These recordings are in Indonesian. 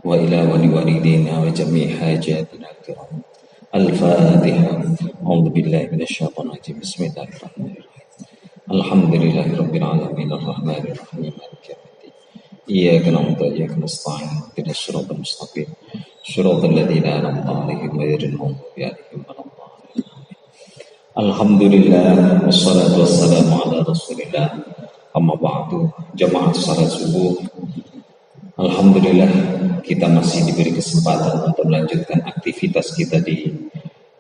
وإلى ولوالدينا وجميع حاجاتنا الكرام. الفاتحة. أعوذ بالله من الشيطان الرجيم. بسم الله الرحمن الرحيم. الحمد لله رب العالمين الرحمن الرحيم مالك يوم الدين. إياك نعبد وإياك نستعين اهدنا الصراط المستقيم صراط الذين أنعمت عليهم غير المغضوب عليهم ولا الضالين. Alhamdulillah wassalatu wassalamu ala Rasulillah. Amma ba'du. Jamaah salat subuh. Alhamdulillah kita masih diberi kesempatan untuk melanjutkan aktivitas kita di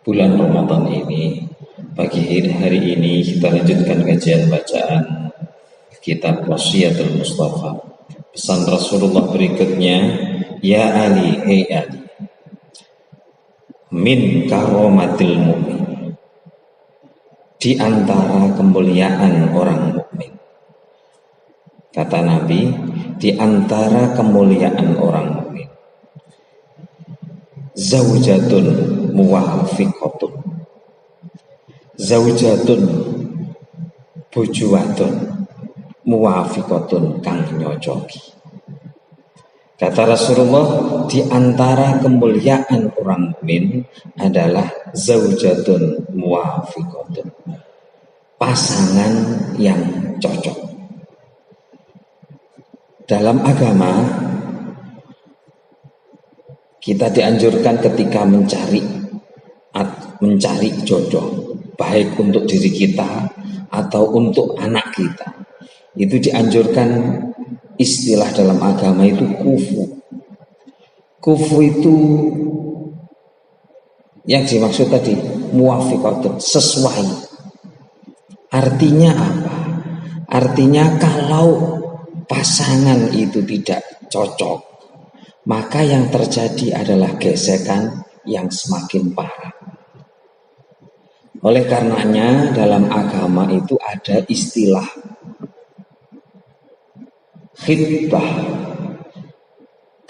bulan Ramadan ini. Pagi hari ini kita lanjutkan kajian bacaan kitab Wasiyatul Mustafa. Pesan Rasulullah berikutnya, ya Ali, hey Ali, min karomatil mu'min, di antara kemuliaan orang mukmin. Kata Nabi, di antara kemuliaan orang mukmin, zaujatun muwafiqatun, zaujatun bojuwadon, muwafiqatun kang nyocoki. Kata Rasulullah, di antara kemuliaan orang mukmin adalah zaujatun muwafiqatun, pasangan yang cocok. Dalam agama kita dianjurkan ketika mencari jodoh, baik untuk diri kita atau untuk anak kita, itu dianjurkan, istilah dalam agama itu kufu. Kufu itu yang dimaksud tadi muwafiqatun, sesuai. Artinya apa? Artinya kalau pasangan itu tidak cocok, maka yang terjadi adalah gesekan yang semakin parah. Oleh karenanya dalam agama itu ada istilah khitbah,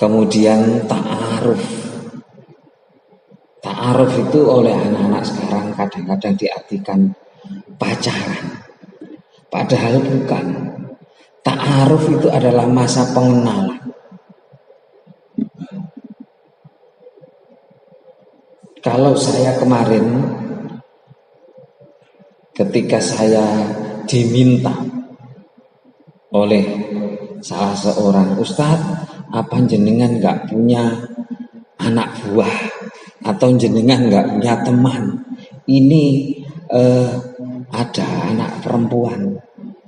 kemudian ta'aruf. Ta'aruf itu oleh anak-anak sekarang kadang-kadang diartikan pacaran, padahal bukan. Ta'aruf itu adalah masa pengenalan. Kalau saya kemarin ketika saya diminta oleh salah seorang ustadz, apa jenengan nggak punya anak buah atau jenengan nggak punya teman, ini ada anak perempuan,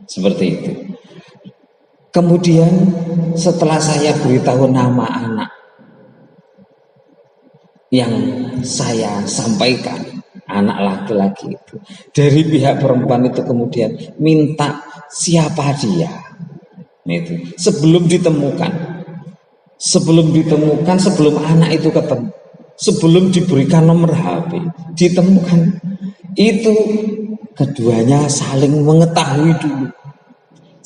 seperti itu. Kemudian setelah saya beritahu nama anak yang saya sampaikan, anak laki-laki itu, dari pihak perempuan itu kemudian minta siapa dia. Itu sebelum ditemukan, sebelum anak itu ketemu, sebelum diberikan nomor HP, ditemukan, itu keduanya saling mengetahui dulu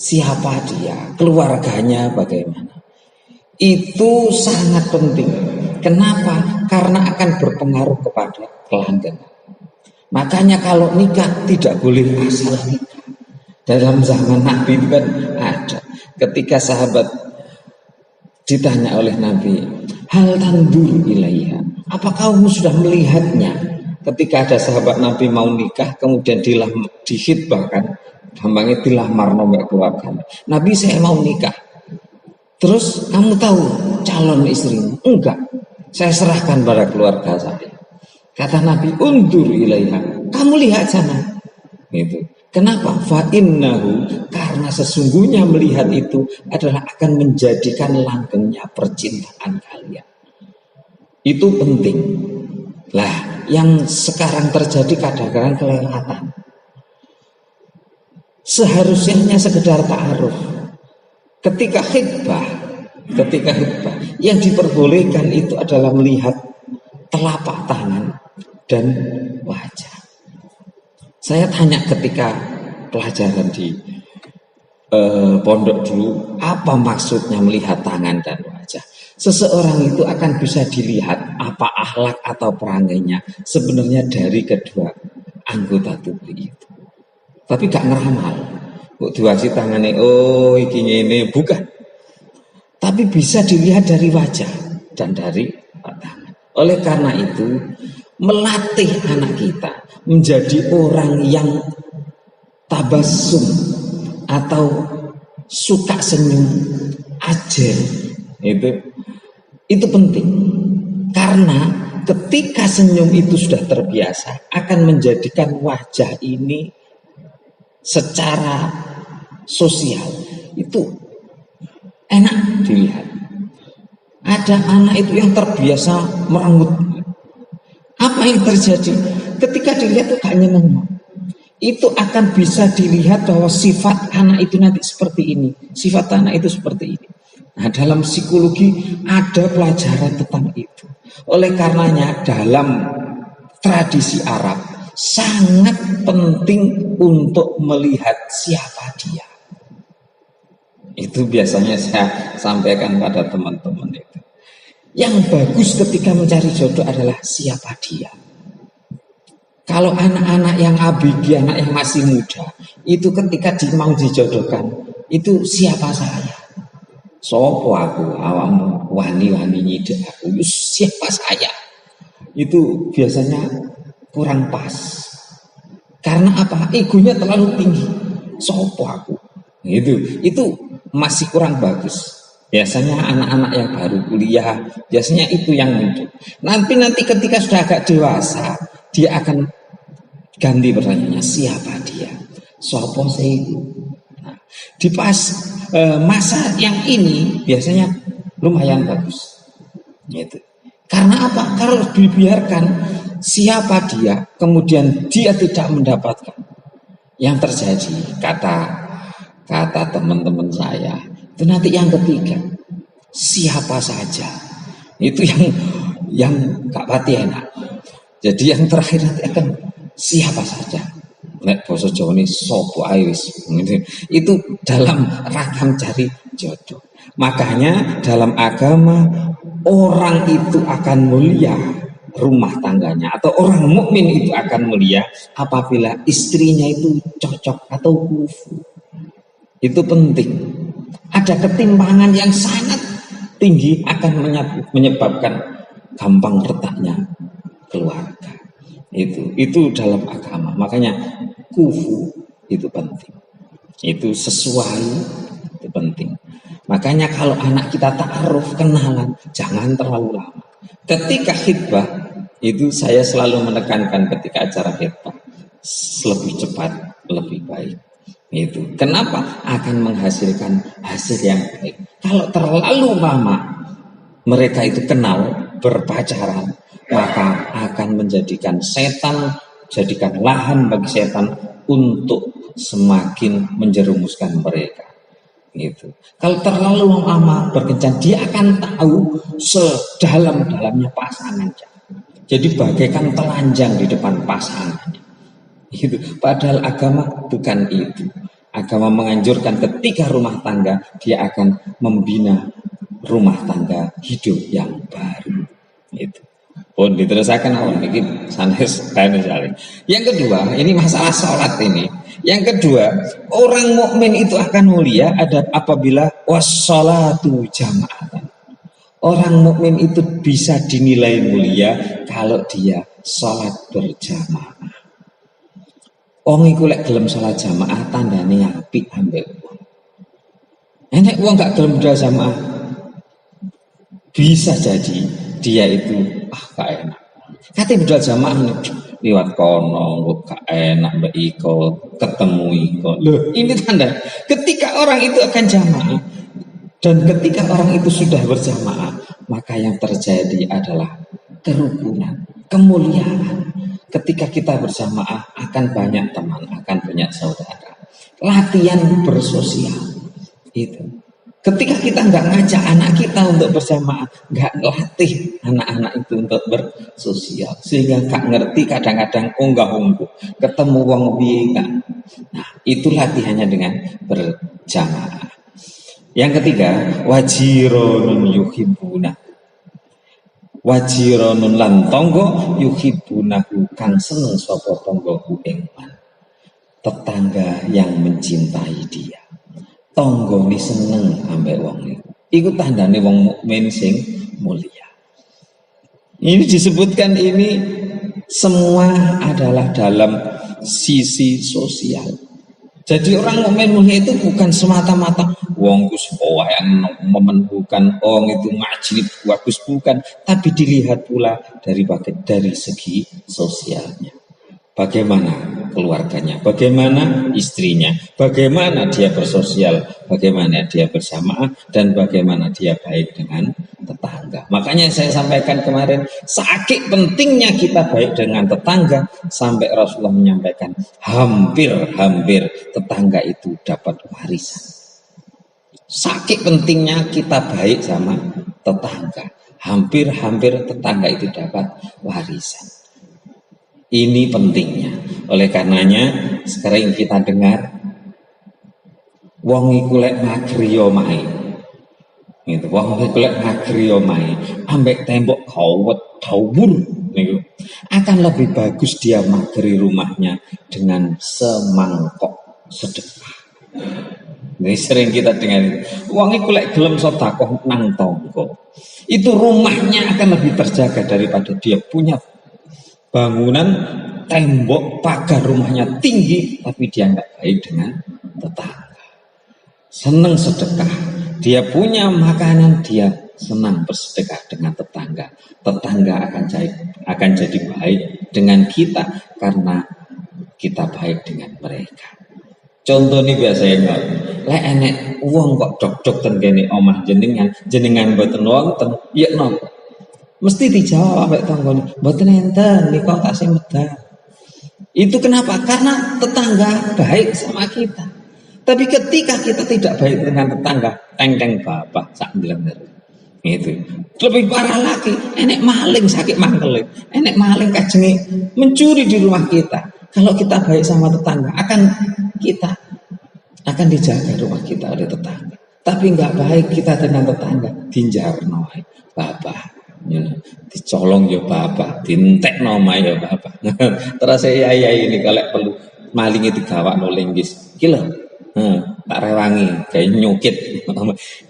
siapa dia, keluarganya bagaimana. Itu sangat penting. Kenapa? Karena akan berpengaruh kepada kelancaran. Makanya kalau nikah tidak boleh asal nikah. Dalam zaman Nabi itu kan ada. Ketika sahabat ditanya oleh Nabi, hal tandur ilaiha, apa kamu sudah melihatnya? Ketika ada sahabat Nabi mau nikah, kemudian dihitbahkan, gampangnya dilamar nomor keluarga. Nabi, saya mau nikah. Terus kamu tahu calon istrimu? Enggak, saya serahkan pada keluarga saya. Kata Nabi, undur ilaiha, kamu lihat sana. Gitu. Kenapa? Fa'innahu, karena sesungguhnya melihat itu adalah akan menjadikan langgengnya percintaan kalian. Itu penting. Lah, yang sekarang terjadi kadang-kadang kelewatan. Seharusnya hanya sekedar ta'aruf. Ketika khitbah, yang diperbolehkan itu adalah melihat telapak tangan dan wajah. Saya tanya ketika pelajaran di pondok dulu, apa maksudnya melihat tangan dan wajah? Seseorang itu akan bisa dilihat apa akhlak atau perangainya sebenarnya dari kedua anggota tubuh itu. Tapi gak ngeramal. Kok diwasi tangannya, oh iki ngene, bukan. Tapi bisa dilihat dari wajah. dan dari pasangan. Oleh karena itu, melatih anak kita menjadi orang yang tabasum atau suka senyum aja, itu penting. Karena ketika senyum itu sudah terbiasa, akan menjadikan wajah ini secara sosial itu enak dilihat. Ada anak itu yang terbiasa merengut. Apa yang terjadi? Ketika dilihat itu gak nyeneng. Itu akan bisa dilihat bahwa sifat anak itu nanti seperti ini. Sifat anak itu seperti ini. Nah, dalam psikologi ada pelajaran tentang itu. Oleh karenanya dalam tradisi Arab sangat penting untuk melihat siapa dia. Itu biasanya saya sampaikan pada teman-teman itu. Yang bagus ketika mencari jodoh adalah siapa dia. Kalau anak-anak yang ABG, anak yang masih muda, itu ketika mau dijodohkan, itu siapa saya? Sopo aku, awamu, wani-wani nyidek aku, siapa saya? Itu biasanya kurang pas. Karena apa? Egonya terlalu tinggi. Sopo aku. Itu masih kurang bagus. Biasanya anak-anak yang baru kuliah, biasanya itu yang muncul. Nanti ketika sudah agak dewasa, dia akan ganti pertanyaannya, siapa dia? Sopo seiku. Nah, di pas masa yang ini biasanya lumayan bagus. Gitu. Karena apa? Kalau dibiarkan siapa dia, kemudian dia tidak mendapatkan, yang terjadi kata teman-teman saya, itu nanti yang ketiga siapa saja, itu yang gak pati enak. Jadi yang terakhir nanti akan siapa saja. Nek basa Jawa ini sopo ae wis. Itu dalam rangka mencari jodoh. Makanya dalam agama orang itu akan mulia rumah tangganya, atau orang mukmin itu akan mulia apabila istrinya itu cocok atau kufu. Itu penting. Ada ketimpangan yang sangat tinggi akan menyebabkan gampang retaknya keluarga. Itu dalam agama. Makanya kufu itu penting. Itu sesuai, itu penting. Makanya kalau anak kita ta'aruf, kenalan, jangan terlalu lama. Ketika khitbah, itu saya selalu menekankan ketika acara khitbah, lebih cepat, lebih baik. Itu kenapa? Akan menghasilkan hasil yang baik. Kalau terlalu lama mereka itu kenal, berpacaran, maka akan menjadikan jadikan lahan bagi setan untuk semakin menjerumuskan mereka. Gitu. Kalau terlalu lama berkencan, dia akan tahu sedalam-dalamnya pasangannya. Jadi bagaikan telanjang di depan pasangannya. Itu. Padahal agama bukan itu. Agama menganjurkan ketika rumah tangga dia akan membina rumah tangga hidup yang baru. Itu. Pun diterusakan awal ini sanes saling. Yang kedua, ini masalah sholat ini. Yang kedua, orang mukmin itu akan mulia ada apabila wassalatu jama'atan. Orang mukmin itu bisa dinilai mulia kalau dia sholat berjamaah. Wong iku lek gelem salat jamaah tandane apik ambek wong. Enek wong gak gelem jamaah, bisa jadi dia itu gak enak. Kate budal jamaah liwat kono gak enak mbak iko ketemu iko. Loh, ini tanda ketika orang itu akan jamaah dan ketika orang itu sudah berjamaah, maka yang terjadi adalah kerukunan, kemuliaan. Ketika kita bersamaah akan banyak teman, akan banyak saudara. Latihan bersosial itu. Ketika kita nggak ngajak anak kita untuk bersamaah, nggak latih anak-anak itu untuk bersosial, sehingga nggak ngerti kadang-kadang unggah-ungguh, ketemu wong piye. Nah, itu latihannya dengan berjamaah. Yang ketiga, wajironun yuhibbuna. Wajironun lan tonggo yuhibbunahu kang seneng sapa tonggoku ing man. Tetangga yang mencintai dia. Tonggo ni seneng ambek wong iku. Iku tandane wong mukmin sing mulia. Ini disebutkan ini semua adalah dalam sisi sosial. Jadi orang mukmin itu bukan semata-mata wong Gus yang memenhukan wong itu ngaji bagus, bukan, tapi dilihat pula dari segi sosialnya. Bagaimana keluarganya, bagaimana istrinya, bagaimana dia bersosial, bagaimana dia bersamaan, dan bagaimana dia baik dengan tetangga. Makanya saya sampaikan kemarin, saking pentingnya kita baik dengan tetangga, sampai Rasulullah menyampaikan hampir-hampir tetangga itu dapat warisan. Saking pentingnya kita baik sama tetangga, hampir-hampir tetangga itu dapat warisan. Ini pentingnya. Oleh karenanya sekarang kita dengar wong iku lek magri omahe. Gitu, wong iku lek magri omahe ambek tembok kawet dawur niku. Akan lebih bagus dia magri rumahnya dengan semangkok sedekah. Ini sering kita dengar. Wong iku lek gelem sedekah nang tangga. Itu rumahnya akan lebih terjaga daripada dia punya bangunan tembok pagar rumahnya tinggi tapi dia nggak baik dengan tetangga. Senang sedekah, dia punya makanan, dia senang bersedekah dengan tetangga. Tetangga akan jadi baik dengan kita karena kita baik dengan mereka. Contoh nih biasanya lek enek wong kok dok-dok ten kene omah jenengan boten wonten, ya napa? Mesti dijawab ambek tanggane, mboten enten niku tasih medal. Itu kenapa? Karena tetangga baik sama kita. Tapi ketika kita tidak baik dengan tetangga, teng-teng bapak sak ndlenger. Itu. Lebih parah lagi, enek maling sakit mangkel. Enek maling kajenge mencuri di rumah kita. Kalau kita baik sama tetangga, akan dijaga rumah kita oleh tetangga. Tapi enggak baik kita dengan tetangga, dinjarno bapak. Ya, dicolong ya bapak, dintek nama ya bapak. Terus saya ini kalau perlu maling itu gawak no linggis, kilo, tak rewangi, kayak nyukit.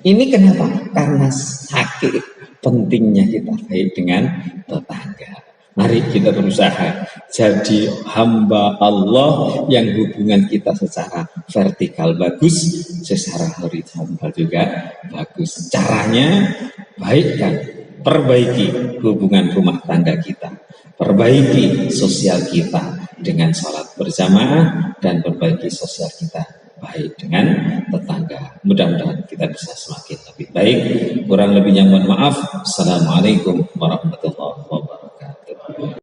Ini kenapa? Karena sakit pentingnya kita baik dengan tetangga. Mari kita berusaha jadi hamba Allah yang hubungan kita secara vertikal bagus, secara horizontal juga bagus. Caranya baikkan. Perbaiki hubungan rumah tangga kita, perbaiki sosial kita dengan sholat berjamaah, dan perbaiki sosial kita baik dengan tetangga. Mudah-mudahan kita bisa semakin lebih baik. Kurang lebihnya mohon maaf. Assalamualaikum warahmatullahi wabarakatuh.